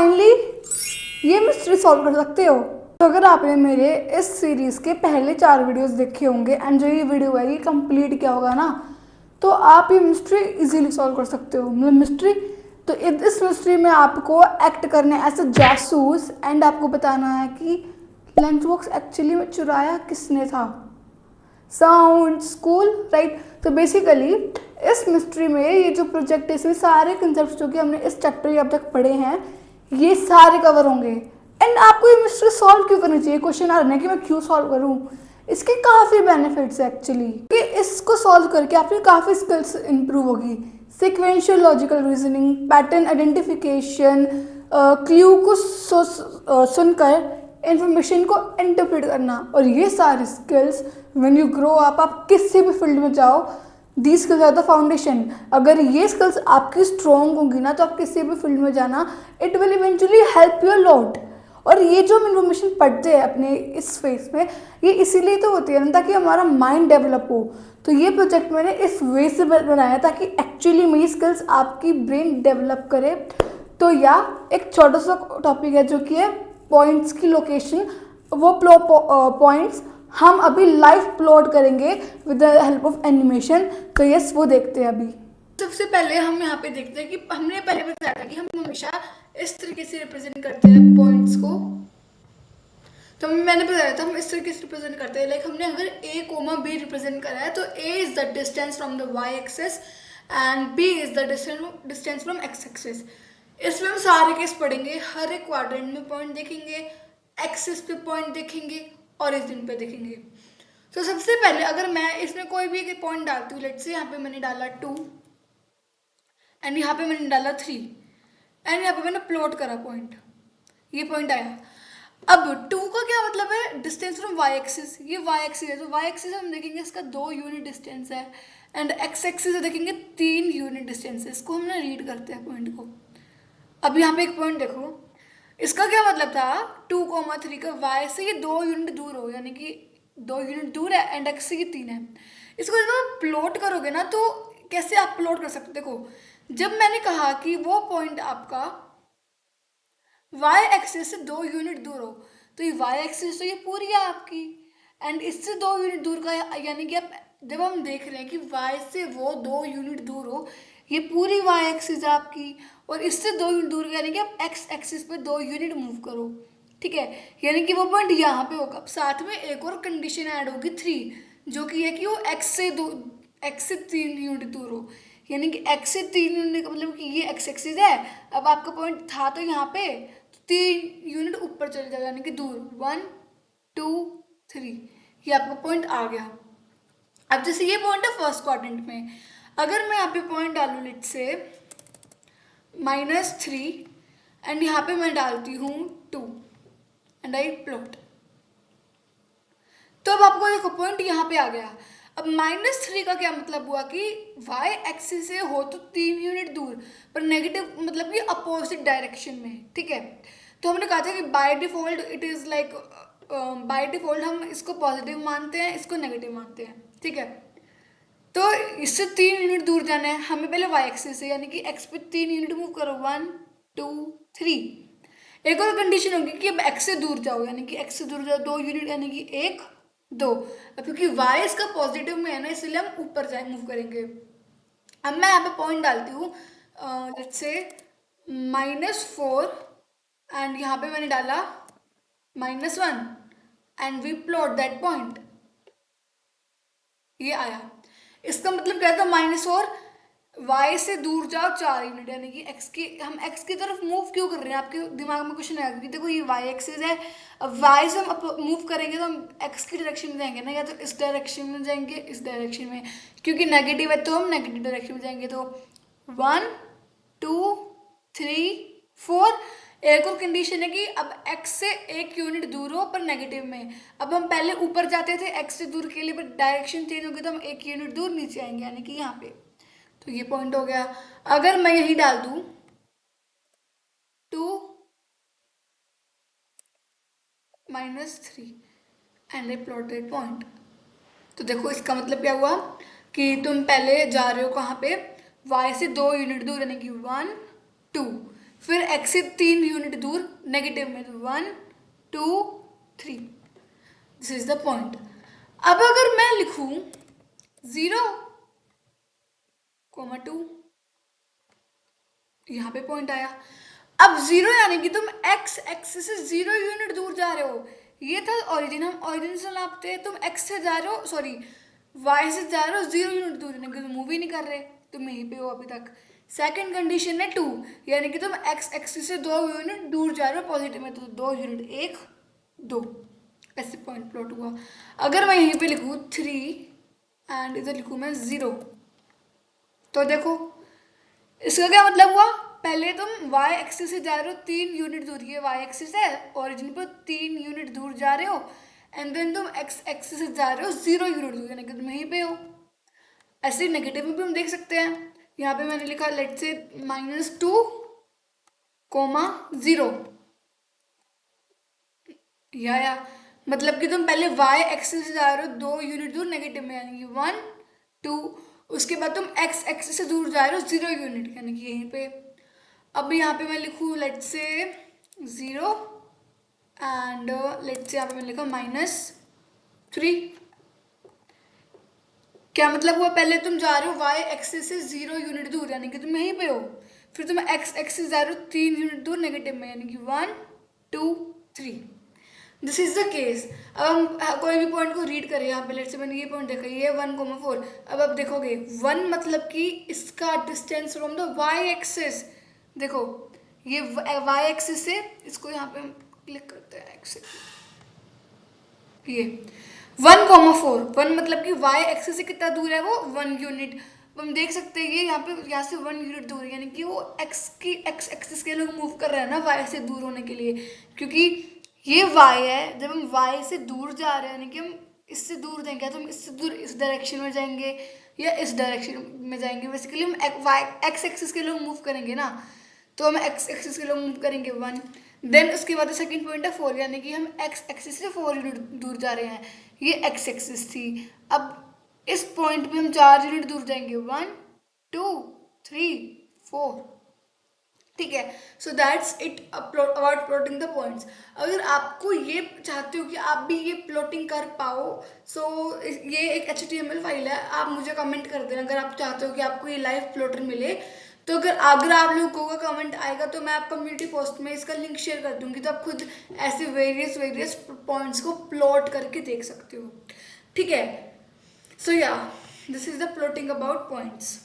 Finally ये mystery solve कर सकते हो। तो अगर आपने मेरे इस सीरीज़ के पहले 4 वीडियोस देखे होंगे एंड जो ये वीडियो है ये कंप्लीट किया होगा ना, तो आप ये मिस्ट्री इजीली सॉल्व कर सकते हो। मतलब मिस्ट्री तो इस मिस्ट्री में आपको एक्ट करना है एज अ जासूस एंड आपको बताना है कि लंच बॉक्स एक्चुअली में चुराया किसने था। Sound school right. तो बेसिकली इस मिस्ट्री में ये जो प्रोजेक्ट है इसमें सारे कंसेप्ट जो कि हमने इस चैप्टर अब तक पढ़े हैं ये सारे कवर होंगे। एंड आपको ये मिस्ट्री सॉल्व क्यों करनी चाहिए, क्वेश्चन आ रहा है कि मैं क्यों सॉल्व करूं। इसके काफ़ी बेनिफिट्स है एक्चुअली कि इसको सॉल्व करके आपकी काफ़ी स्किल्स इंप्रूव होगी। Sequential logical reasoning, pattern identification, clue को सुनकर इंफॉर्मेशन को इंटरप्रेट करना, और ये सारी skills when you grow up आप किसी भी फील्ड में जाओ the skills are the foundation. अगर ये स्किल्स आपकी स्ट्रॉन्ग होंगी ना तो आप किसी भी फील्ड में जाना it will eventually help you a lot. और ये जो हम इन्फॉर्मेशन पढ़ते हैं अपने इस फेस में ये इसीलिए तो होती है ना ताकि हमारा माइंड डेवलप हो। तो ये प्रोजेक्ट मैंने इस वे से बनाया ताकि एक्चुअली में ये स्किल्स आपकी ब्रेन डेवलप करे। तो या एक छोटा सा टॉपिक है जो कि है पॉइंट्स की लोकेशन। वो पॉइंट्स हम अभी लाइव प्लॉट करेंगे with the help of animation. तो यस वो देखते हैं अभी। सबसे पहले हम यहाँ पे देखते हैं कि हमने पहले बताया था कि हम हमेशा इस तरीके से रिप्रेजेंट करते हैं पॉइंट्स को। तो मैंने बताया था हम इस तरीके से रिप्रेजेंट करते हैं। लाइक हमने अगर a कोमा b रिप्रेजेंट करा है तो a is the distance from the y axis and b is the distance from x axis. इसमें हम सारे केस पढ़ेंगे, हर एक क्वाड्रेंट में पॉइंट देखेंगे, एक्सिस पे पॉइंट देखेंगे, ओरिजिन पे देखेंगे। तो सबसे पहले अगर मैं इसमें कोई भी एक पॉइंट डालती हूँ, लेट्स से यहाँ पे मैंने डाला 2 एंड यहाँ पे मैंने डाला 3 एंड यहाँ पे मैंने प्लॉट करा पॉइंट, ये पॉइंट आया। अब 2 का क्या मतलब है, डिस्टेंस फ्रॉम y एक्सिस। ये y एक्सिस है तो y एक्सिस हम देखेंगे इसका 2 यूनिट डिस्टेंस है एंड x एक्सिस देखेंगे 3 यूनिट डिस्टेंस है। इसको हमने रीड करते हैं पॉइंट को। अब यहाँ पे एक पॉइंट देखो, इसका क्या मतलब था 2,3 का y से ये 2 यूनिट दूर हो, यानी कि 2 यूनिट दूर है एंड x से ये 3 है। इसको जब आप प्लॉट करोगे ना तो कैसे आप प्लॉट कर सकते, देखो जब मैंने कहा कि वो पॉइंट आपका y एक्सिस से 2 यूनिट दूर हो तो ये y एक्सिस तो ये पूरी है आपकी एंड इससे 2 यूनिट दूर का, यानी कि आप जब हम देख रहे हैं कि y से वो 2 यूनिट दूर हो, ये पूरी y एक्सिस है आपकी और इससे 2 यूनिट दूर, यानी कि आप x एक्सिस पे 2 यूनिट मूव करो, ठीक है, यानी कि वो पॉइंट यहाँ पे होगा। अब साथ में एक और कंडीशन ऐड होगी 3, जो कि है कि वो x से 3 यूनिट दूर हो, यानी कि x से 3 यूनिट का मतलब कि ये x एक्सिस है। अब आपका पॉइंट था तो यहाँ पे 3 यूनिट ऊपर चले जाएगा, यानी कि दूर 1 2 3, ये आपका पॉइंट आ गया। अब जैसे ये पॉइंट है फर्स्ट क्वाड्रेंट में, अगर मैं यहाँ पे पॉइंट डालूँ लेट से -3 एंड यहाँ पे मैं डालती हूँ 2 एंड आई प्लॉट, तो अब आपको देखो पॉइंट यहाँ पे आ गया। अब -3 का क्या मतलब हुआ कि y एक्सिस से हो तो 3 यूनिट दूर पर नेगेटिव, मतलब कि अपोजिट डायरेक्शन में, ठीक है। तो हमने कहा था कि by default it is like by default हम इसको पॉजिटिव मानते हैं, इसको नेगेटिव मानते हैं, ठीक है। तो इससे 3 यूनिट दूर जाना है हमें पहले y एक्सिस से, यानी कि x पे 3 यूनिट मूव करो 1 2 3। एक और कंडीशन होगी कि अब x से दूर जाओ, यानी कि x से दूर जाओ 2 यूनिट, यानी कि 1 2। अब क्योंकि y इसका पॉजिटिव में है ना इसलिए हम ऊपर जाए मूव करेंगे। अब मैं यहाँ पे पॉइंट डालती हूँ लेट्स से -4 एंड यहाँ पे मैंने डाला -1 and we plot that point, ये आया। इसका मतलब क्या था -4 y से दूर जाओ 4 यूनिट, यानी कि हम x की तरफ मूव क्यों कर रहे हैं, आपके दिमाग में क्वेश्चन आएगा कि देखो ये y एक्सिस है, अब y से हम मूव करेंगे तो हम x की डायरेक्शन में जाएंगे ना, या तो इस डायरेक्शन में जाएंगे इस डायरेक्शन में, क्योंकि नेगेटिव है तो हम नेगेटिव डायरेक्शन में जाएंगे। तो 1 2 3 4। एक और कंडीशन है कि अब x से 1 यूनिट दूर हो पर नेगेटिव में। अब हम पहले ऊपर जाते थे x से दूर के लिए, पर डायरेक्शन चेंज होगी तो हम 1 यूनिट दूर नीचे आएंगे, यानी कि यहाँ पे। तो ये पॉइंट हो गया। अगर मैं यही डाल दूं 2 -3 and I plot that point, तो देखो इसका मतलब क्या हुआ कि तुम पहले जा रहे हो कहाँ पे, y से 2 यूनिट दूर, यानी कि 1 2, फिर x से 3 यूनिट दूर नेगेटिव में, तो 1 2 3, दिस इज द पॉइंट। अब अगर मैं लिखूं 0,2, यहाँ पे पॉइंट आया। अब 0 यानी कि तुम x एक्सिस से 0 यूनिट दूर जा रहे हो। ये था ओरिजिन, हम ओरिजिन से नापते हैं। तुम x से जा रहे हो, सॉरी y से जा रहे हो 0 यूनिट दूर, यानी कि तुम मूव ही नहीं कर रहे, तुम यहीं पे हो अभी तक। सेकंड कंडीशन है 2, यानी कि तुम x एक्सिस से 2 यूनिट दूर जा रहे हो पॉजिटिव में, तो 2 यूनिट 1 2, ऐसे पॉइंट प्लॉट हुआ। अगर मैं यहीं पे लिखूँ 3 एंड इधर लिखूँ मैं 0, तो देखो इसका क्या मतलब हुआ, पहले तुम y एक्सिस से जा रहे हो 3 यूनिट दूर, ये y एक्सिस है, ओरिजिन पर 3 यूनिट दूर जा रहे हो, एंड देन तुम x एक्सिस से जा रहे हो 0 यूनिट दूर, यानी कि तुम यहीं पे हो। ऐसे नेगेटिव में भी हम देख सकते हैं, यहाँ पे मैंने लिखा लेट से -2, 0, या मतलब कि तुम पहले y एक्सिस से जा रहे हो 2 यूनिट दूर नेगेटिव में, यानी कि 1 2, उसके बाद तुम x एक्सिस से दूर जा रहे हो 0 यूनिट, यानी कि यहीं पे। अब यहाँ पे मैं लिखूँ लेट से 0 एंड लेट से यहाँ पे मैंने लिखा -3। क्या मतलब हुआ, पहले तुम जा रहे हो y एक्सिस से 0 यूनिट दूर, यानी कि तुम यहीं पे हो, फिर तुम x एक्सिस जा रहे हो 3 यूनिट दूर नेगेटिव में, यानी कि 1 2 3, दिस इज द केस। अब हम कोई भी पॉइंट को रीड करें, यहाँ पे लेट से मैंने ये पॉइंट देखा, ये 1,4। अब आप देखोगे 1 मतलब कि इसका distance from the y axis, देखो ये y एक्सिस से, इसको यहाँ पे हम क्लिक करते हैं एक्सिस, ये 1,4, 1 मतलब कि y एक्सिस से कितना दूर है वो 1 यूनिट। हम देख सकते हैं ये यहाँ पे, यहाँ से 1 यूनिट दूर है, यानी कि वो x एक्सिस के लोग मूव कर रहे हैं ना y से दूर होने के लिए, क्योंकि ये y है, जब हम y से दूर जा रहे हैं, यानी कि हम इससे दूर जाएंगे, तो हम इससे दूर इस डायरेक्शन में जाएंगे या इस डायरेक्शन में जाएंगे, बेसिकली हम x एक्सिस के लोग मूव करेंगे ना, तो हम x एक्सिस के लोग मूव करेंगे 1। देन उसके बाद सेकंड पॉइंट है 4, यानी कि हम x एक्सिस से 4 यूनिट दूर जा रहे हैं, ये x एक्सिस थी। अब इस पॉइंट पे हम 4 यूनिट दूर जाएंगे, 1 2 3 4, ठीक है। So that's it about plotting the points. अगर आपको ये चाहते हो कि आप भी ये प्लॉटिंग कर पाओ, सो ये एक HTML फाइल है, आप मुझे कमेंट कर देना अगर आप चाहते हो कि आपको ये लाइव प्लॉटर मिले। तो अगर आप लोगों का कमेंट आएगा तो मैं आप कम्युनिटी पोस्ट में इसका लिंक शेयर कर दूंगी, तो आप खुद ऐसे वेरियस पॉइंट्स को प्लॉट करके देख सकते हो, ठीक है। सो या this is the plotting about points.